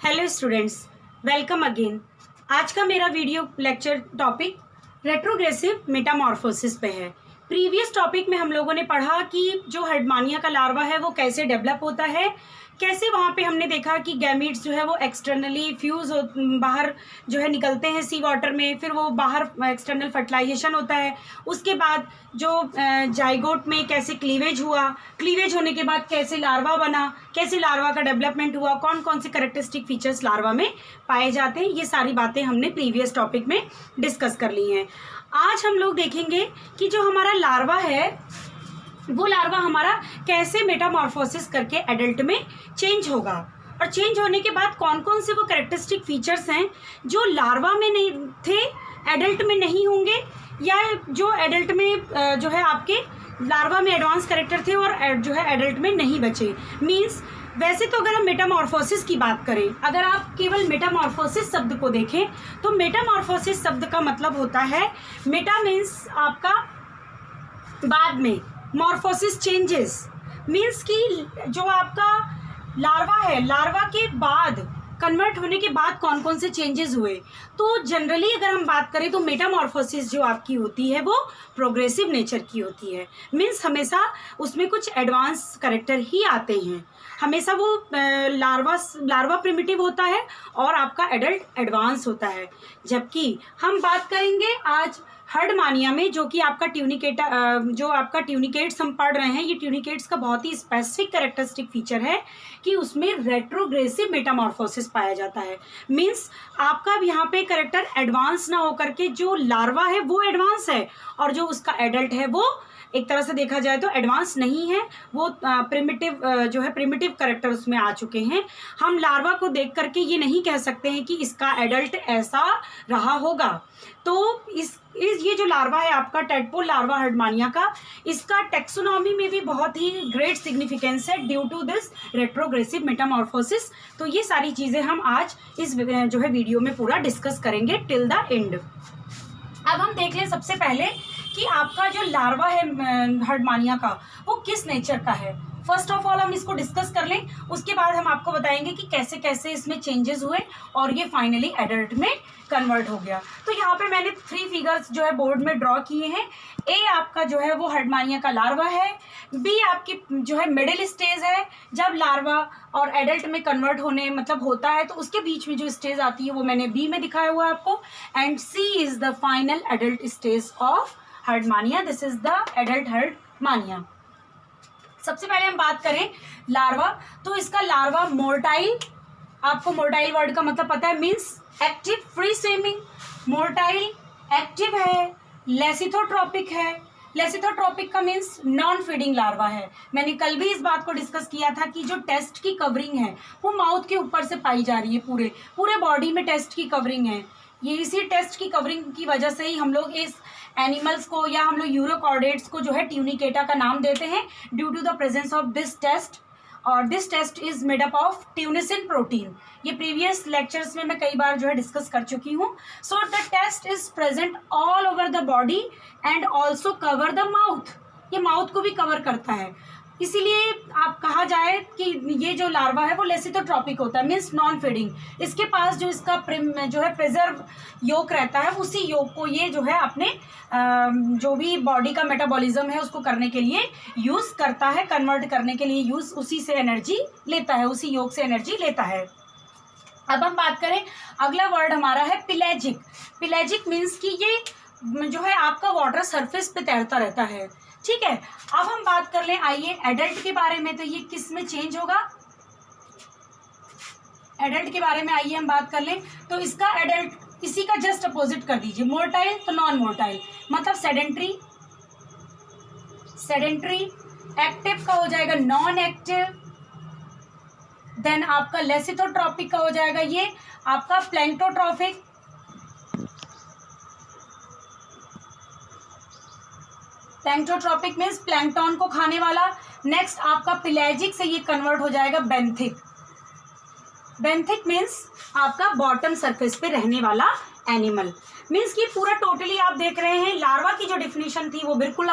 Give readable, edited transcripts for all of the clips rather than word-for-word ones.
Hello students, welcome again. आज का मेरा video lecture topic retrogressive Metamorphosis पे है। प्रीवियस टॉपिक में हम लोगों ने पढ़ा कि जो हर्डमानिया का लार्वा है वो कैसे डेवलप होता है, कैसे वहाँ पे हमने देखा कि गैमीट्स जो है वो एक्सटर्नली फ्यूज हो बाहर जो है निकलते हैं सी वाटर में, फिर वो बाहर एक्सटर्नल फर्टिलाइजेशन होता है। उसके बाद जो जाइगोट में कैसे क्लीवेज हुआ, क्लीवेज होने के बाद कैसे लार्वा बना, कैसे लार्वा का डेवलपमेंट हुआ, कौन कौन से कैरेक्टरिस्टिक फीचर्स लार्वा में पाए जाते हैं, ये सारी बातें हमने प्रीवियस टॉपिक में डिस्कस कर ली हैं। आज हम लोग देखेंगे कि जो हमारा लार्वा है वो लार्वा हमारा कैसे मेटामॉर्फोसिस करके एडल्ट में चेंज होगा, और चेंज होने के बाद कौन कौन से वो कैरेक्टरिस्टिक फीचर्स हैं जो लार्वा में नहीं थे एडल्ट में नहीं होंगे, या जो एडल्ट में जो है आपके लार्वा में एडवांस कैरेक्टर थे और जो है एडल्ट में नहीं बचे। मीन्स वैसे तो अगर हम मेटामॉर्फोसिस की बात करें, अगर आप केवल मेटामॉर्फोसिस शब्द को देखें तो मेटामॉर्फोसिस शब्द का मतलब होता है, मेटा मीन्स आपका बाद में, मॉर्फोसिस चेंजेस मीन्स कि जो आपका लार्वा है, लार्वा के बाद कन्वर्ट होने के बाद कौन कौन से चेंजेस हुए। तो जनरली अगर हम बात करें तो मेटामॉर्फोसिस जो आपकी होती है वो प्रोग्रेसिव नेचर की होती है। मीन्स हमेशा उसमें कुछ एडवांस कैरेक्टर ही आते हैं, हमेशा वो लार्वा प्रिमिटिव होता है और आपका एडल्ट एडवांस होता है। जबकि हम बात करेंगे आज हर्डमानिया में, जो कि आपका ट्यूनिकेट्स हम पढ़ रहे हैं, ये ट्यूनिकेट्स का बहुत ही स्पेसिफिक कैरेक्टरिस्टिक फीचर है कि उसमें रेट्रोग्रेसिव मेटामॉर्फोसिस पाया जाता है। मीन्स आपका यहाँ पे कैरेक्टर एडवांस ना होकर के जो लार्वा है वो एडवांस है और जो उसका एडल्ट है वो एक तरह से देखा जाए तो एडवांस नहीं है, वो प्रिमिटिव जो है प्रिमिटिव कैरेक्टर उसमें आ चुके हैं। हम लार्वा को देख करके ये नहीं कह सकते हैं कि इसका एडल्ट ऐसा रहा होगा। तो ये जो लार्वा है आपका टैडपोल लार्वा हर्डमानिया का, इसका टेक्सोनॉमी में भी बहुत ही ग्रेट सिग्निफिकेंस है due to this retrogressive metamorphosis. तो ये सारी चीज़ें हम आज इस जो है वीडियो में पूरा डिस्कस करेंगे टिल द एंड। अब हम देख लें सबसे पहले कि आपका जो लार्वा है हर्डमानिया का वो किस नेचर का है। फर्स्ट ऑफ ऑल हम इसको डिस्कस कर लें, उसके बाद हम आपको बताएंगे कि कैसे कैसे इसमें चेंजेस हुए और ये फाइनली एडल्ट में कन्वर्ट हो गया। तो यहाँ पे मैंने 3 फिगर्स जो है बोर्ड में ड्रॉ किए हैं। ए आपका जो है वो हर्डमानिया का लार्वा है, बी आपकी जो है मिडिल स्टेज है, जब लार्वा और एडल्ट में कन्वर्ट होने मतलब होता है तो उसके बीच में जो स्टेज आती है वो मैंने बी में दिखाया हुआ है आपको, and C is the final adult stage of Herdmania. This is the adult Herdmania. सबसे पहले हम बात करें लार्वा, तो इसका लार्वा मोर्टाइल, आपको मोर्टाइल वर्ड का मतलब पता है, means active, free swimming, motile active है, लेसिथोट्रॉपिक है। लेसिथोट्रॉपिक का मीन्स नॉन फीडिंग लार्वा है। मैंने कल भी इस बात को डिस्कस किया था कि जो टेस्ट की कवरिंग है वो माउथ के ऊपर से पाई जा रही है, पूरे बॉडी में टेस्ट की कवरिंग है। ये इसी टेस्ट की कवरिंग की वजह से ही हम लोग इस एनिमल्स को या हम लोग यूरोकॉर्डेट्स को जो है ट्यूनिकेटा का नाम देते हैं due to the presence of this test, और this test is made up of tunicin protein. ये प्रीवियस लेक्चर्स में मैं कई बार जो है डिस्कस कर चुकी हूँ। So the test is present all over the body and also cover the mouth, ये माउथ को भी कवर करता है। इसीलिए आप कहा जाए कि ये जो लार्वा है वो लेसिथोट्रॉपिक होता है, मीन्स नॉन फीडिंग। इसके पास जो इसका जो है प्रिजर्व योक रहता है, उसी योक को ये जो है अपने जो भी बॉडी का मेटाबॉलिज्म है उसको करने के लिए यूज़ करता है, कन्वर्ट करने के लिए यूज़ उसी से एनर्जी लेता है, उसी योक से एनर्जी लेता है। अब हम बात करें, अगला वर्ड हमारा है पिलेजिक। पिलेजिक मीन्स कि ये जो है आपका वाटर सरफेस पे तैरता रहता है, ठीक है। अब हम बात कर लें आइए एडल्ट के बारे में, तो ये किस में चेंज होगा, एडल्ट के बारे में आइए हम बात कर लें। तो इसका एडल्ट इसी का जस्ट अपोजिट कर दीजिए, मोर्टाइल तो नॉन मोर्टाइल, मतलब सेडेंट्री, एक्टिव का हो जाएगा नॉन एक्टिव, देन आपका लेसिथोट्रॉपिक का हो जाएगा ये आपका प्लैंक्टोट्रॉपिक, प्लैंक्टोट्रॉपिक मीन्स प्लैंक्टन को खाने वाला। नेक्स्ट आपका पिलेजिक से ये कन्वर्ट हो जाएगा बेंथिक। बेंथिक मीन्स आपका बॉटम सरफेस पे रहने वाला एनिमल। मीन्स कि पूरा टोटली आप देख रहे हैं लार्वा की जो डिफिनीशन थी वो बिल्कुल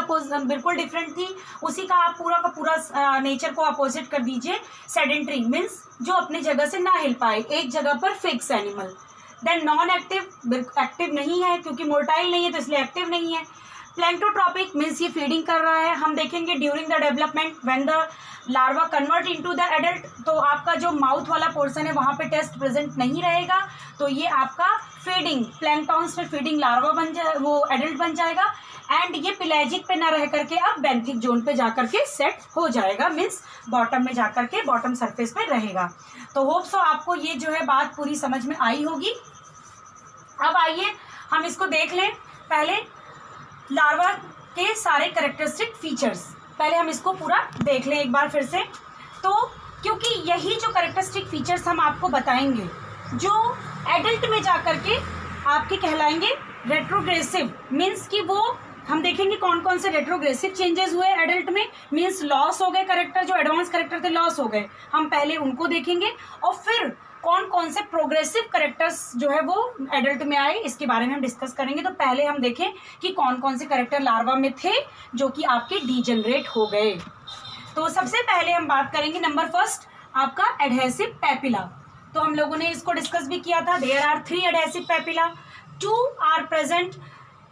डिफरेंट थी, उसी का आप पूरा का पूरा नेचर को अपोजिट कर दीजिए। सेडेंट्री मीन्स जो अपनी जगह से ना हिल पाए, एक जगह पर fix animal. Then non active, active नहीं है क्योंकि मोर्टाइल नहीं है तो इसलिए एक्टिव नहीं है। प्लैंक्टोट्रॉपिक मीन्स ये फीडिंग कर रहा है। हम देखेंगे during the development when the larva convert into the adult, तो आपका जो माउथ वाला पोर्शन है वहाँ पे टेस्ट प्रेजेंट नहीं रहेगा, तो ये आपका फीडिंग प्लैंक्टॉन्स में फीडिंग लार्वा बन जाए, वो एडल्ट बन जाएगा। एंड ये पेलाजिक पे ना रह करके अब बेंथिक जोन पे जा करके सेट हो जाएगा, मीन्स बॉटम में जा करके बॉटम सरफेस पे रहेगा। तो होप सो आपको ये जो है बात पूरी समझ में आई होगी। अब आइए हम इसको देख लें। पहले लार्वा के सारे कैरेक्टरिस्टिक फीचर्स पहले हम इसको पूरा देख लें एक बार फिर से। तो क्योंकि यही जो कैरेक्टरिस्टिक फीचर्स हम आपको बताएंगे जो एडल्ट में जा करके आपके कहलाएंगे रेट्रोग्रेसिव, मीन्स कि वो हम देखेंगे कौन कौन से रेट्रोग्रेसिव चेंजेस हुए एडल्ट में, मीन्स लॉस हो गए करेक्टर, जो एडवांस करेक्टर थे लॉस हो गए, हम पहले उनको देखेंगे। और फिर कौन कौन से प्रोग्रेसिव करेक्टर्स जो है वो एडल्ट में आए, इसके बारे में हम डिस्कस करेंगे। तो पहले हम देखें कि कौन कौन से करेक्टर लार्वा में थे जो कि आपके डीजनरेट हो गए। तो सबसे पहले हम बात करेंगे नंबर फर्स्ट आपका एडहेसिव पैपिला। तो हम लोगों ने इसको डिस्कस भी किया था। There are 3 adhesive papilla, 2 are present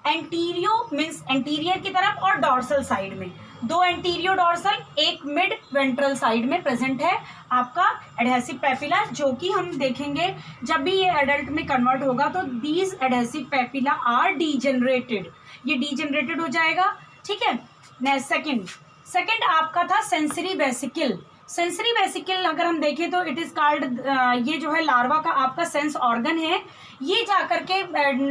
antero means anterior की तरफ और डॉर्सल साइड में, 2 antero dorsal, 1 mid ventral side में प्रेजेंट है आपका एडहेसिव पैपिला, जो कि हम देखेंगे जब भी ये एडल्ट में कन्वर्ट होगा तो these adhesive papilla are degenerated, ये डीजनरेटेड हो जाएगा। ठीक है। नेक्स्ट सेकंड आपका था सेंसरी वेसिकल। सेंसरी वेसिकल अगर हम देखें तो इट इज कॉल्ड, ये जो है लार्वा का आपका सेंस ऑर्गन है, ये जाकर के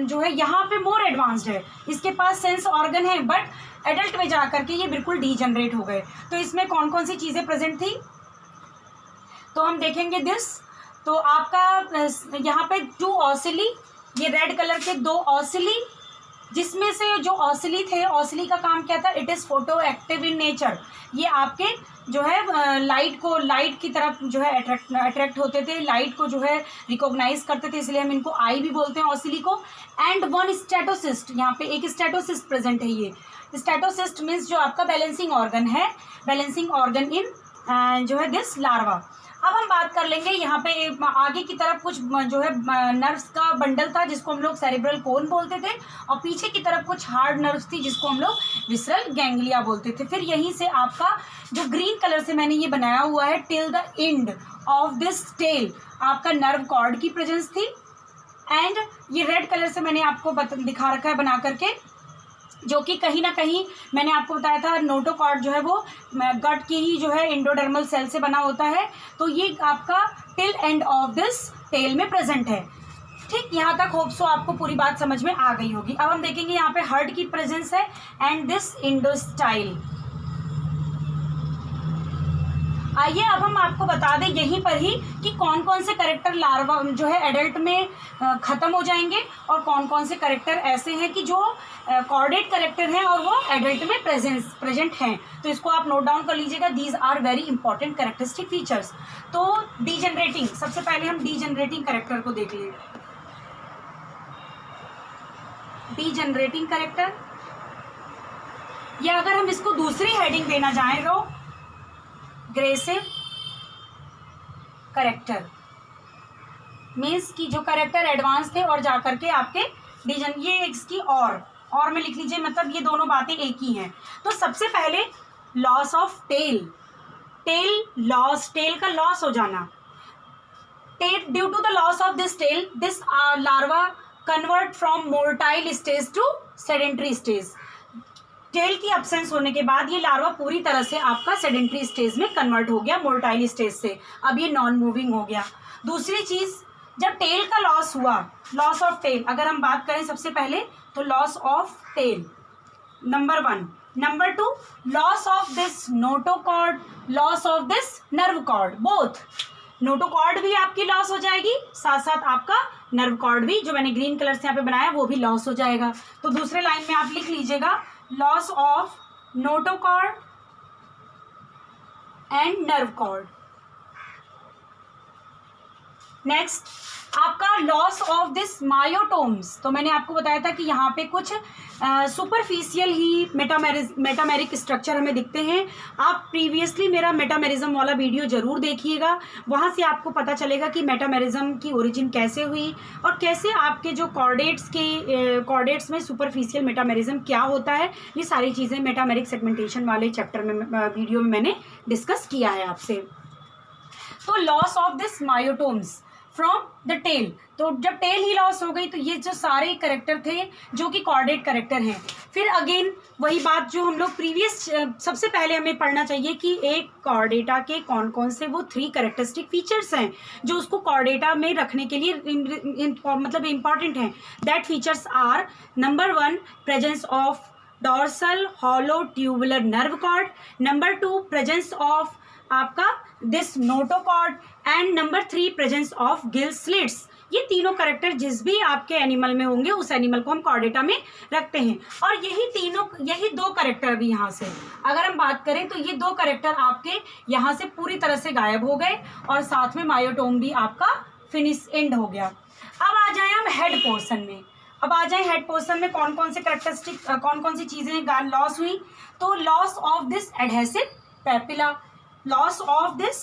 जो है यहाँ पे मोर एडवांस्ड है, इसके पास सेंस ऑर्गन है, बट एडल्ट में जाकर के ये बिल्कुल डीजनरेट हो गए। तो इसमें कौन कौन सी चीज़ें प्रेजेंट थी तो हम देखेंगे दिस। तो आपका यहाँ पे 2 ऑसिली, ये रेड कलर के 2 ऑसिली, जिसमें से जो ऑसिली थे, ऑसिली का काम क्या था, it is photo active in nature, ये आपके जो है लाइट की तरफ जो है अट्रैक्ट होते थे, लाइट को जो है रिकॉग्नाइज करते थे, इसलिए हम इनको आई भी बोलते हैं ऑसिली को। एंड 1 स्टेटोसिस्ट, यहाँ पे एक स्टेटोसिस्ट प्रेजेंट है। ये स्टेटोसिस्ट मीन्स जो आपका बैलेंसिंग ऑर्गन है, बैलेंसिंग ऑर्गन इन जो है दिस लार्वा। अब हम बात कर लेंगे यहाँ पे आगे की तरफ कुछ जो है नर्व्स का बंडल था जिसको हम लोग सेरेब्रल कोन बोलते थे, और पीछे की तरफ कुछ हार्ड नर्व्स थी जिसको हम लोग विसरल गैंग्लिया बोलते थे। फिर यहीं से आपका जो ग्रीन कलर से मैंने ये बनाया हुआ है till the end of this tail आपका नर्व कॉर्ड की प्रेजेंस थी। एंड ये रेड कलर से मैंने आपको दिखा रखा है बना करके, जो कि कहीं ना कहीं मैंने आपको बताया था नोटोकॉर्ड जो है वो गट की ही जो है एंडोडर्मल सेल से बना होता है। तो ये आपका till end of this tail में प्रेजेंट है। ठीक, यहाँ तक होप सो आपको पूरी बात समझ में आ गई होगी। अब हम देखेंगे यहाँ पे हार्ट की प्रेजेंस है एंड दिस इंडोस्टाइल। आइए अब हम आपको बता दें यहीं पर ही कि कौन कौन से करेक्टर लार्वा जो है एडल्ट में ख़त्म हो जाएंगे और कौन कौन से करेक्टर ऐसे हैं कि जो कॉर्डेट करेक्टर हैं और वो एडल्ट में प्रेजेंट हैं। तो इसको आप नोट डाउन कर लीजिएगा, these are very important characteristic features. तो डीजनरेटिंग, सबसे पहले हम डीजनरेटिंग करेक्टर को देख लें। डीजनरेटिंग करेक्टर, या अगर हम इसको दूसरी हेडिंग देना चाहें तो ग्रेसिव करेक्टर, मीन्स कि जो करेक्टर एडवांस थे और जाकर के आपके ये इसकी और में लिख लीजिए, मतलब ये दोनों बातें एक ही हैं। तो सबसे पहले loss of tail loss, tail का लॉस हो जाना। Due to the loss of this tail this larva convert from motile stage to sedentary stage. Tail की एब्सेंस होने के बाद ये लार्वा पूरी तरह से आपका सेडेंट्री स्टेज में कन्वर्ट हो गया मोर्टाइल स्टेज से, अब ये नॉन मूविंग हो गया। दूसरी चीज़, जब टेल का लॉस हुआ, लॉस ऑफ टेल अगर हम बात करें सबसे पहले तो loss of tail number 1, number 2 loss of this notochord, loss of this nerve cord, both notochord भी आपकी लॉस हो जाएगी, साथ साथ आपका नर्व कॉर्ड भी जो मैंने ग्रीन कलर से यहाँ पे बनाया वो भी लॉस हो जाएगा। तो दूसरे लाइन में आप लिख लीजिएगा loss of notochord and nerve cord. Next आपका लॉस ऑफ दिस मायोटोम्स। तो मैंने आपको बताया था कि यहाँ पे कुछ सुपरफिशियल ही मेटामेरिक स्ट्रक्चर हमें दिखते हैं। आप प्रीवियसली मेरा मेटामेरिज्म वाला वीडियो जरूर देखिएगा, वहाँ से आपको पता चलेगा कि मेटामेरिज्म की ओरिजिन कैसे हुई और कैसे आपके जो कॉर्डेट्स में सुपरफिशियल मेटामेरिज्म क्या होता है। ये सारी चीज़ें मेटामेरिक सेगमेंटेशन वाले चैप्टर में वीडियो में मैंने डिस्कस किया है आपसे। तो loss of this myotomes from the tail, तो जब टेल ही लॉस हो गई तो ये जो सारे करेक्टर थे जो कि कॉर्डेट करेक्टर हैं। फिर अगेन वही बात जो हम लोग प्रीवियस सबसे पहले हमें पढ़ना चाहिए कि एक कॉर्डेटा के कौन कौन से वो 3 कैरेक्टरिस्टिक फीचर्स हैं जो उसको कॉर्डेटा में रखने के लिए मतलब इम्पॉर्टेंट हैं। That features are number 1 presence of dorsal hollow tubular nerve cord, number 2 presence of आपका this notochord and number 3 presence of gill slits. ये तीनों कैरेक्टर जिस भी आपके एनिमल में होंगे उस एनिमल को हम कॉर्डेटा में रखते हैं। और यही दो कैरेक्टर भी यहाँ से अगर हम बात करें तो ये 2 कैरेक्टर आपके यहाँ से पूरी तरह से गायब हो गए और साथ में मायोटोम भी आपका फिनिश एंड हो गया। अब आ जाए हम हेड पोर्शन में। अब आ जाए हेड पोर्शन में कौन कौन से कैरेक्टरिस्टिक कौन कौन सी चीज़ें लॉस हुई। तो loss of this adhesive papilla, loss of this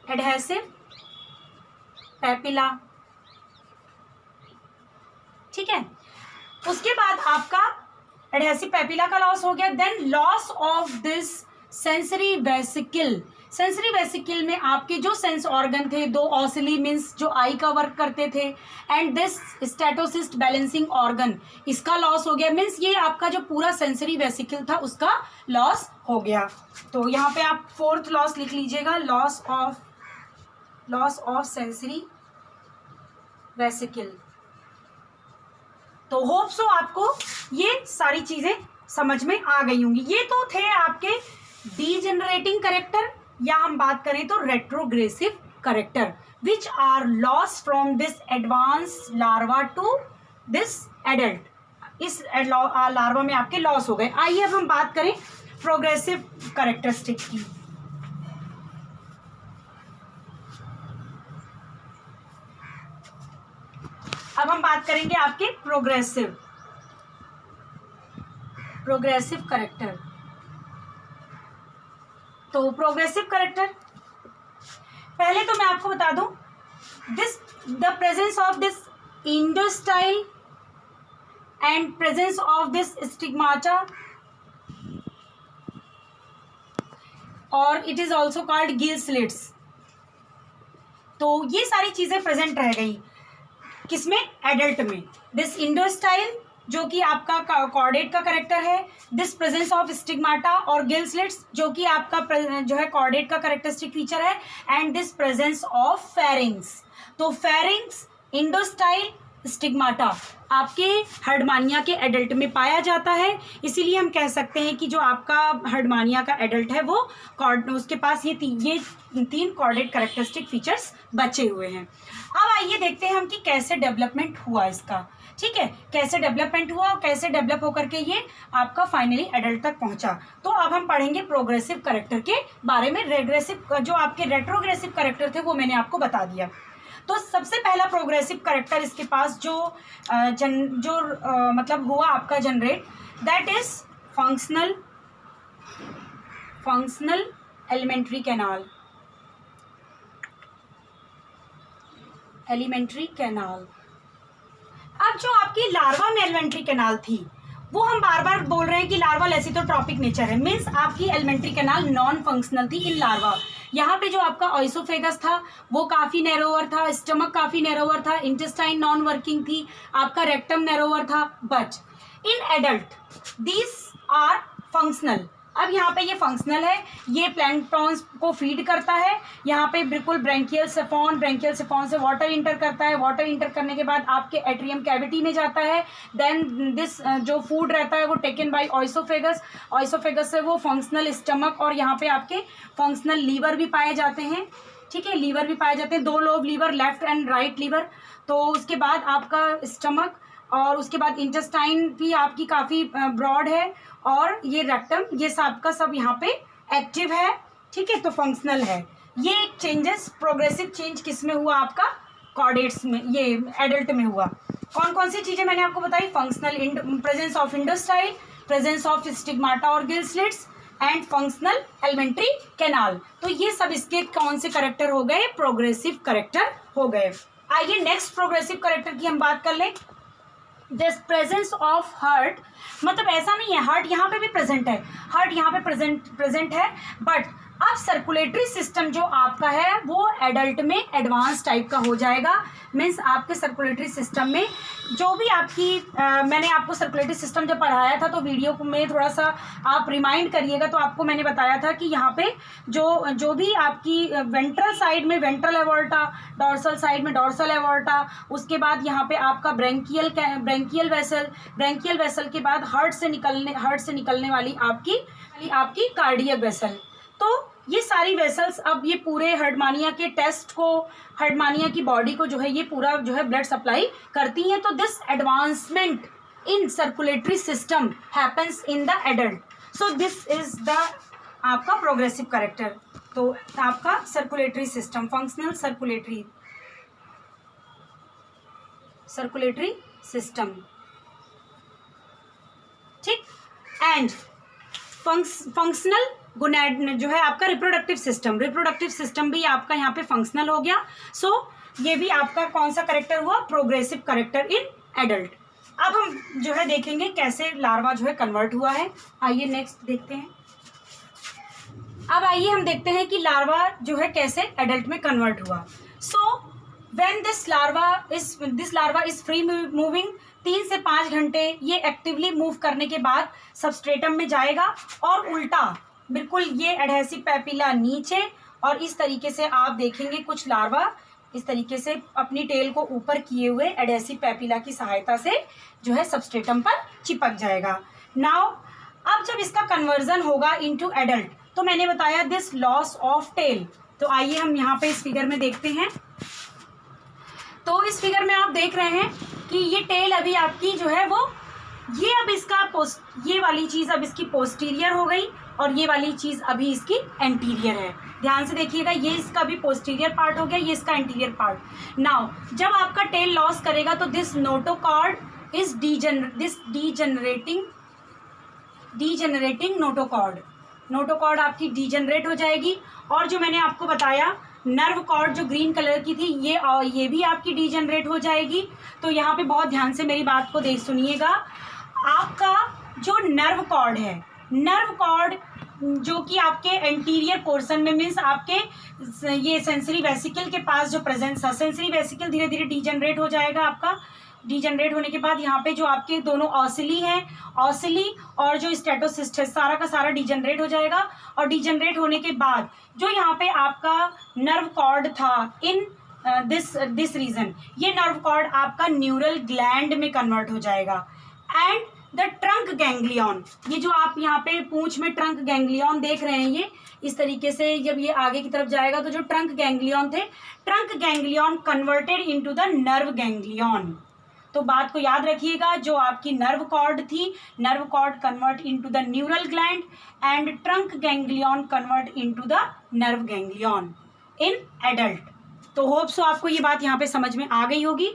adhesive papilla, ठीक है। उसके बाद आपका एडहेसिव पेपिला का लॉस हो गया। Then loss of this sensory vesicle. Sensory vesicle में आपके जो सेंस ऑर्गन थे 2 ऑसिली मीन्स जो आई का वर्क करते थे and this statocyst balancing organ, इसका लॉस हो गया। मीन्स ये आपका जो पूरा सेंसरी वेसिकल था उसका लॉस हो गया। तो यहाँ पे आप 4th लॉस लिख लीजिएगा, लॉस ऑफ सेंसरी वेसिकल। तो होप सो आपको ये सारी चीजें समझ में आ गई होंगी। ये तो थे आपके डीजेनरेटिंग कैरेक्टर या हम बात करें तो retrogressive character which are loss from this advance larva to this adult. इस लार्वा में आपके लॉस हो गए। आइए अब हम बात करें प्रोग्रेसिव कैरेक्टरिस्टिक की। अब हम बात करेंगे आपके प्रोग्रेसिव कैरेक्टर। तो प्रोग्रेसिव कैरेक्टर पहले तो मैं आपको बता दूं the presence of this endostyle and presence of this stigmata और it is also called gill slits. तो ये सारी चीजें प्रेजेंट रह गई किसमें, एडल्ट में। दिस इंडोस्टाइल जो कि आपका कॉर्डेट का कैरेक्टर है, दिस प्रेजेंस ऑफ स्टिग्माटा और गिल स्लिट्स जो कि आपका जो है कॉर्डेट का कैरेक्टरिस्टिक फीचर है and this presence of pharynx. तो फेरिंग्स, इंडोस्टाइल, स्टिग्माटा आपके हर्डमानिया के एडल्ट में पाया जाता है। इसीलिए हम कह सकते हैं कि जो आपका हर्डमानिया का एडल्ट है वो उसके पास ये 3 कॉर्डेट कैरेक्टरिस्टिक फीचर्स बचे हुए हैं। अब आइए देखते हैं हम कि कैसे डेवलपमेंट हुआ इसका, ठीक है, कैसे डेवलपमेंट हुआ और कैसे डेवलप होकर के ये आपका फाइनली एडल्ट तक पहुंचा। तो अब हम पढ़ेंगे प्रोग्रेसिव कैरेक्टर के बारे में। जो आपके रेट्रोग्रेसिव कैरेक्टर थे वो मैंने आपको बता दिया। तो सबसे पहला प्रोग्रेसिव कैरेक्टर इसके पास जो मतलब हुआ आपका generate, that is functional alimentary canal. अब जो आपकी लार्वा में एलिमेंट्री कैनाल थी वो हम बार बार बोल रहे हैं कि लार्वा लेसिथोट्रॉपिक नेचर है, मीन्स आपकी एलिमेंट्री कैनाल नॉन फंक्शनल थी इन लार्वा। यहाँ पे जो आपका ऑइसोफेगस था वो काफ़ी नैरोवर था, स्टमक काफ़ी नैरोवर था, इंटेस्टाइन नॉन वर्किंग थी, आपका रेक्टम नैरोवर था। But in adult these are functional. अब यहाँ पे ये फंक्शनल है, ये प्लैंक्टॉन्स को फीड करता है। यहाँ पे बिल्कुल ब्रैंकियल सिफॉन से वाटर इंटर करता है। वाटर इंटर करने के बाद आपके एट्रियम कैविटी में जाता है। देन दिस जो फूड रहता है वो टेकन बाय ऑइसोफेगस से वो फंक्शनल स्टमक और यहाँ पे आपके फंक्शनल लीवर भी पाए जाते हैं, ठीक है, लीवर भी पाए जाते हैं, 2 lobe liver, left and right liver. तो उसके बाद आपका स्टमक और उसके बाद इंटेस्टाइन भी आपकी काफ़ी ब्रॉड है और ये रेक्टम, ये सब का सब यहाँ पे एक्टिव है, ठीक है, तो फंक्शनल है। ये एक चेंजेस प्रोग्रेसिव चेंज किस में हुआ आपका, कॉर्डेट्स में, ये एडल्ट में हुआ। कौन कौन सी चीजें मैंने आपको बताई, functional presence of endostyle, presence of stigmata और gill slits and functional alimentary canal. तो ये सब इसके कौन से करेक्टर हो गए, प्रोग्रेसिव करेक्टर हो गए। आइए नेक्स्ट प्रोग्रेसिव करेक्टर की हम बात कर लें। दिस प्रेजेंस ऑफ हार्ट, मतलब ऐसा नहीं है हार्ट यहाँ पे भी प्रेजेंट है, हार्ट यहाँ पे प्रेजेंट है, बट अब सर्कुलेटरी सिस्टम जो आपका है वो एडल्ट में एडवांस टाइप का हो जाएगा। मीन्स आपके सर्कुलेटरी सिस्टम में जो भी आपकी मैंने आपको सर्कुलेटरी सिस्टम जब पढ़ाया था तो वीडियो को में थोड़ा सा आप रिमाइंड करिएगा, तो आपको मैंने बताया था कि यहाँ पे जो भी आपकी वेंट्रल साइड में वेंट्रल एवोर्टा, डॉर्सल साइड में डॉर्सल एवोर्टा, उसके बाद यहाँ पे आपका ब्रेंकियल वेसल के बाद हार्ट से निकलने वाली आपकी कार्डियक वेसल। तो ये सारी वेसल्स अब ये पूरे हर्टमानिया के टेस्ट को, हर्टमानिया की बॉडी को जो है ये पूरा जो है ब्लड सप्लाई करती हैं। तो this advancement in circulatory system happens in the adult. So this is the आपका प्रोग्रेसिव करेक्टर। तो आपका circulatory system, functional circulatory system, ठीक। एंड फंक्शनल गोनैड जो है आपका रिप्रोडक्टिव सिस्टम भी आपका यहाँ पे फंक्शनल हो गया। सो ये भी आपका कौन सा करेक्टर हुआ, प्रोग्रेसिव करेक्टर इन एडल्ट। अब हम जो है देखेंगे कैसे लार्वा जो है कन्वर्ट हुआ है। आइए नेक्स्ट देखते हैं। अब आइए हम देखते हैं कि लार्वा जो है कैसे एडल्ट में कन्वर्ट हुआ। So when this larva is free moving, 3 से 5 घंटे ये एक्टिवली मूव करने के बाद सबस्ट्रेटम में जाएगा और उल्टा बिल्कुल ये एडहेसिव पैपिला नीचे, और इस तरीके से आप देखेंगे कुछ लार्वा इस तरीके से अपनी टेल को ऊपर किए हुए एडहेसिव पैपिला की सहायता से जो है सबस्ट्रेटम पर चिपक जाएगा। नाउ अब जब इसका कन्वर्जन होगा इनटू एडल्ट, तो मैंने बताया दिस लॉस ऑफ टेल। तो आइए हम यहाँ पे इस फिगर में देखते हैं। तो इस फिगर में आप देख रहे हैं कि ये टेल अभी आपकी जो है वो ये वाली चीज़ अब इसकी पोस्टीरियर हो गई और ये वाली चीज़ अभी इसकी एंटीरियर है। ध्यान से देखिएगा, ये इसका भी पोस्टीरियर पार्ट हो गया, ये इसका एंटीरियर पार्ट। नाउ जब आपका टेल लॉस करेगा तो दिस नोटोकॉर्ड इज डीजनरेटिंग नोटोकॉर्ड आपकी डीजनरेट हो जाएगी। और जो मैंने आपको बताया नर्व कॉर्ड जो ग्रीन कलर की थी ये भी आपकी डीजनरेट हो जाएगी। तो यहाँ पे बहुत ध्यान से मेरी बात को सुनिएगा। आपका जो नर्व कॉर्ड है, नर्व कॉर्ड जो कि आपके एंटीरियर पोर्शन में, मीन्स आपके ये सेंसरी वेसिकल के पास जो प्रेजेंस है, सेंसरी वेसिकल धीरे धीरे डीजनरेट हो जाएगा। आपका डीजनरेट होने के बाद यहाँ पे जो आपके दोनों ऑसिली हैं, ऑसिली और जो स्टेटोसिस्ट है, सारा का सारा डीजनरेट हो जाएगा। और डीजनरेट होने के बाद जो यहाँ पे आपका नर्व कॉर्ड था इन दिस रीजन, ये नर्व कॉर्ड आपका न्यूरल ग्लैंड में कन्वर्ट हो जाएगा। एंड द ट्रंक गैंग्लियन, ये जो आप यहाँ पे पूंछ में ट्रंक गैंग्लियन देख रहे हैं, ये इस तरीके से जब ये आगे की तरफ जाएगा तो जो ट्रंक गैंग्लियन थे, trunk ganglion converted into the nerve ganglion. तो बात को याद रखिएगा, जो आपकी नर्व कॉर्ड थी, nerve cord convert into the neural gland and trunk ganglion convert into the nerve ganglion in adult. तो होप सो आपको ये बात यहाँ पे समझ में आ गई होगी।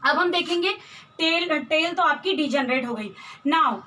अब हम देखेंगे टेल तो आपकी डीजनरेट हो गई। नाउ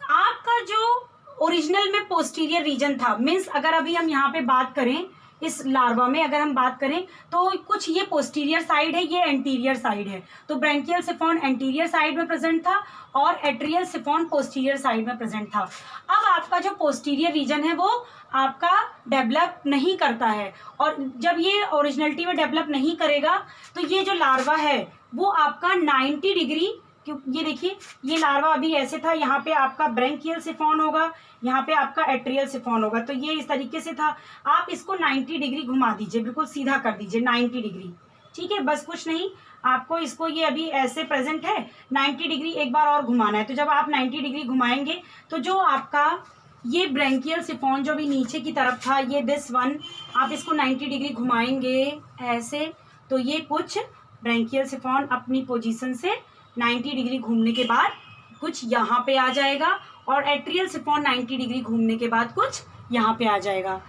आपका जो ओरिजिनल में पोस्टीरियर रीजन था, मीन्स अगर अभी हम यहाँ पे बात करें इस लार्वा में, अगर हम बात करें तो कुछ ये पोस्टीरियर साइड है, ये एंटीरियर साइड है। तो ब्रैंकियल सिफॉन एंटीरियर साइड में प्रेजेंट था और एट्रियल सिफॉन पोस्टीरियर साइड में प्रेजेंट था। अब आपका जो पोस्टीरियर रीजन है वो आपका डेवलप नहीं करता है, और जब ये ओरिजिनलिटी में डेवलप नहीं करेगा तो ये जो लार्वा है वो आपका 90 डिग्री, ये देखिए ये लार्वा अभी ऐसे था, यहाँ पे आपका ब्रैंकियल सिफॉन होगा, यहाँ पे आपका एट्रियल सिफॉन होगा। तो ये इस तरीके से था। आप इसको 90 डिग्री घुमा दीजिए, बिल्कुल सीधा कर दीजिए 90 डिग्री, ठीक है। बस कुछ नहीं, आपको इसको ये अभी ऐसे प्रेजेंट है, 90 डिग्री एक बार और घुमाना है। तो जब आप 90 डिग्री घुमाएंगे तो जो आपका ये ब्रैंकियल सिफॉन जो भी नीचे की तरफ था, ये दिस वन, आप इसको 90 डिग्री घुमाएंगे ऐसे, तो ये कुछ ब्रैंकियल सिफॉन अपनी पोजीशन से 90 डिग्री घूमने के बाद कुछ यहाँ पे आ जाएगा, और एट्रियल सिफॉन 90 डिग्री घूमने के बाद कुछ यहाँ पे आ जाएगा।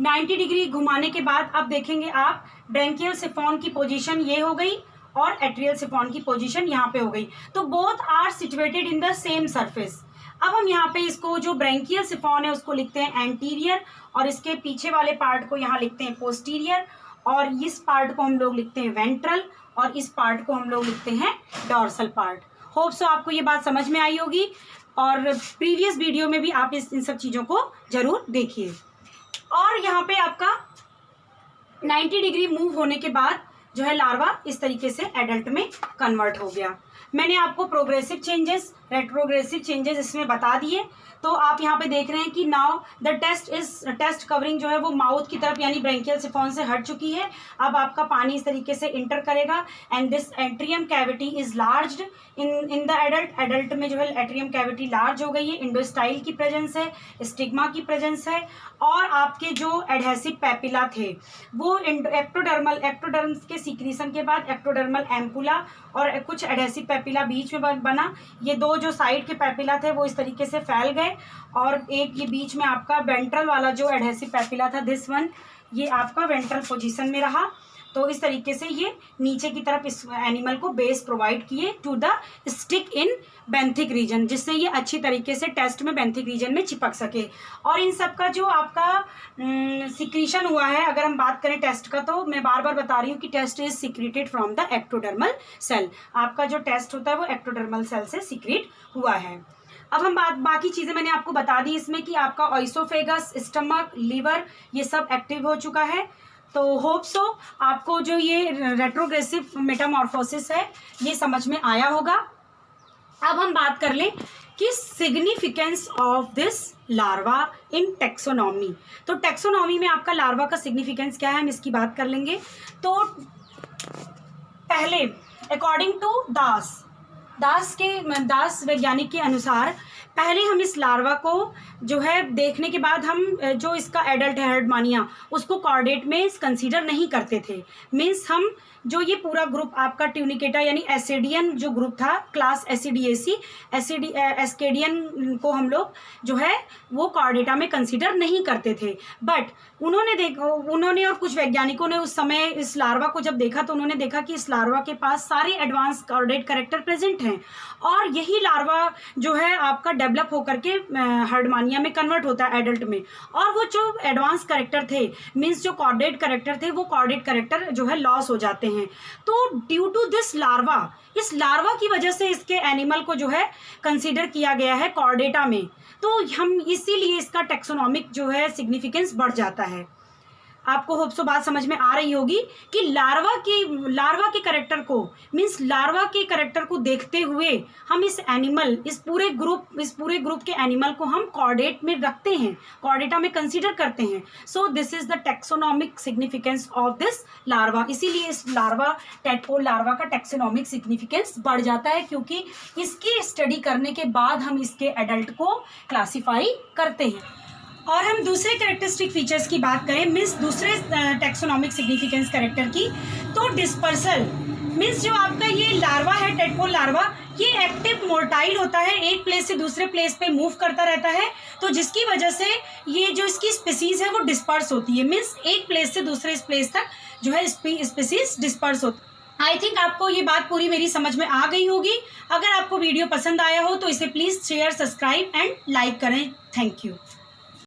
90 डिग्री घुमाने के बाद अब देखेंगे आप ब्रैंकियल सिफॉन की पोजीशन ये हो गई और एट्रियल सिफॉन की पोजीशन यहाँ पे हो गई। तो both are situated in the same surface. अब हम यहाँ पे इसको जो ब्रैंकियल सिफॉन है उसको लिखते हैं एंटीरियर, और इसके पीछे वाले पार्ट को यहाँ लिखते हैं पोस्टीरियर, और इस पार्ट को हम लोग लिखते हैं वेंट्रल, और इस पार्ट को हम लोग लिखते हैं डॉर्सल पार्ट। होप सो आपको ये बात समझ में आई होगी, और प्रीवियस वीडियो में भी आप इन सब चीज़ों को जरूर देखिए। और यहाँ पे आपका 90 डिग्री मूव होने के बाद जो है लार्वा इस तरीके से एडल्ट में कन्वर्ट हो गया। मैंने आपको प्रोग्रेसिव चेंजेस, रेट्रोग्रेसिव चेंजेस इसमें बता दिए। तो आप यहाँ पे देख रहे हैं कि नाउ द टेस्ट कवरिंग जो है वो माउथ की तरफ यानी ब्रैंकियल सिफॉन से हट चुकी है। अब आपका पानी इस तरीके से इंटर करेगा and this atrium cavity is larged in the adult में जो है एट्रियम कैविटी लार्ज हो गई है। इंडोस्टाइल की प्रेजेंस है, स्टिग्मा की प्रेजेंस है, और आपके जो एडहेसिव पैपिला थे वो एक्टोडर्म्स के सीक्रेशन के बाद एक्टोडर्मल एम्पुला और कुछ एडहेसिव पैपिला बीच में बना। ये दो जो साइड के पैपिला थे वो इस तरीके से फैल गए, और एक ये बीच में आपका वेंट्रल वाला जो एडहेसिव पैपिला था दिस वन, ये आपका वेंट्रल पोजीशन में रहा। तो इस तरीके से ये नीचे की तरफ इस एनिमल को बेस प्रोवाइड किए to the stick in benthic region, जिससे ये अच्छी तरीके से टेस्ट में बेंथिक रीजन में चिपक सके। और इन सब का जो आपका सिक्रीशन हुआ है, अगर हम बात करें टेस्ट का, तो मैं बार बार बता रही हूँ कि test is secreted from the ectodermal cell. आपका जो टेस्ट होता है वो एक्टोडर्मल सेल से सिक्रीट हुआ है। अब हम बाकी चीज़ें मैंने आपको बता दी इसमें कि आपका ऑइसोफेगस, स्टमक, लीवर ये सब एक्टिव हो चुका है। तो होप सो आपको जो ये रेट्रोग्रेसिव मेटामॉर्फोसिस है ये समझ में आया होगा। अब हम बात कर लें कि significance of this larva in taxonomy. तो टेक्सोनॉमी में आपका लार्वा का सिग्निफिकेंस क्या है, हम इसकी बात कर लेंगे। तो पहले अकॉर्डिंग टू दास वैज्ञानिक के अनुसार पहले हम इस लार्वा को जो है देखने के बाद हम जो इसका एडल्ट है हर्डमानिया उसको कॉर्डेट में कंसीडर नहीं करते थे। मीन्स हम जो ये पूरा ग्रुप आपका ट्यूनिकेटा यानी एसिडियन जो ग्रुप था, क्लास एसिडिएसी एस्केडियन को हम लोग जो है वो कॉर्डेटा में कंसीडर नहीं करते थे। बट उन्होंने और कुछ वैज्ञानिकों ने उस समय इस लार्वा को जब देखा तो उन्होंने देखा कि इस लार्वा के पास सारे एडवांस कॉर्डेट कैरेक्टर प्रेजेंट हैं, और यही लार्वा जो है आपका डेवलप होकर के हर्डमानिया में कन्वर्ट होता है एडल्ट में। और वो जो एडवांस कैरेक्टर थे, मीन्स जो कॉर्डेट कैरेक्टर थे, वो कॉर्डेट कैरेक्टर जो है लॉस हो जाते हैं। तो ड्यू टू दिस लार्वा, इस लार्वा की वजह से इसके एनिमल को जो है कंसीडर किया गया है कॉर्डेटा में। तो हम इसीलिए इसका टेक्सोनॉमिक जो है सिग्निफिकेंस बढ़ जाता है। आपको होप सो बात समझ में आ रही होगी कि लार्वा के कैरेक्टर को, मीन्स लार्वा के कैरेक्टर को देखते हुए हम इस पूरे ग्रुप के एनिमल को हम कॉर्डेट में रखते हैं, कॉर्डेटा में कंसीडर करते हैं। So this is the taxonomic significance of this larva. इसीलिए इस टेडपोल लार्वा का टेक्सोनॉमिक सिग्निफिकेंस बढ़ जाता है, क्योंकि इसकी स्टडी करने के बाद हम इसके एडल्ट को क्लासीफाई करते हैं। और हम दूसरे कैरेक्टरिस्टिक फीचर्स की बात करें, मीन्स दूसरे टेक्सोनॉमिक सिग्निफिकेंस कैरेक्टर की, तो डिस्पर्सल मीन्स जो आपका ये लार्वा है टेडपोल लार्वा, ये एक्टिव मोर्टाइल होता है, एक प्लेस से दूसरे प्लेस पे मूव करता रहता है। तो जिसकी वजह से ये जो इसकी स्पीसीज है वो डिस्पर्स होती है, मीन्स एक प्लेस से दूसरे प्लेस तक जो है स्पीसीज डिस्पर्स होती है। आई थिंक आपको ये बात पूरी मेरी समझ में आ गई होगी। अगर आपको वीडियो पसंद आया हो तो इसे please share, subscribe and like करें। Thank you.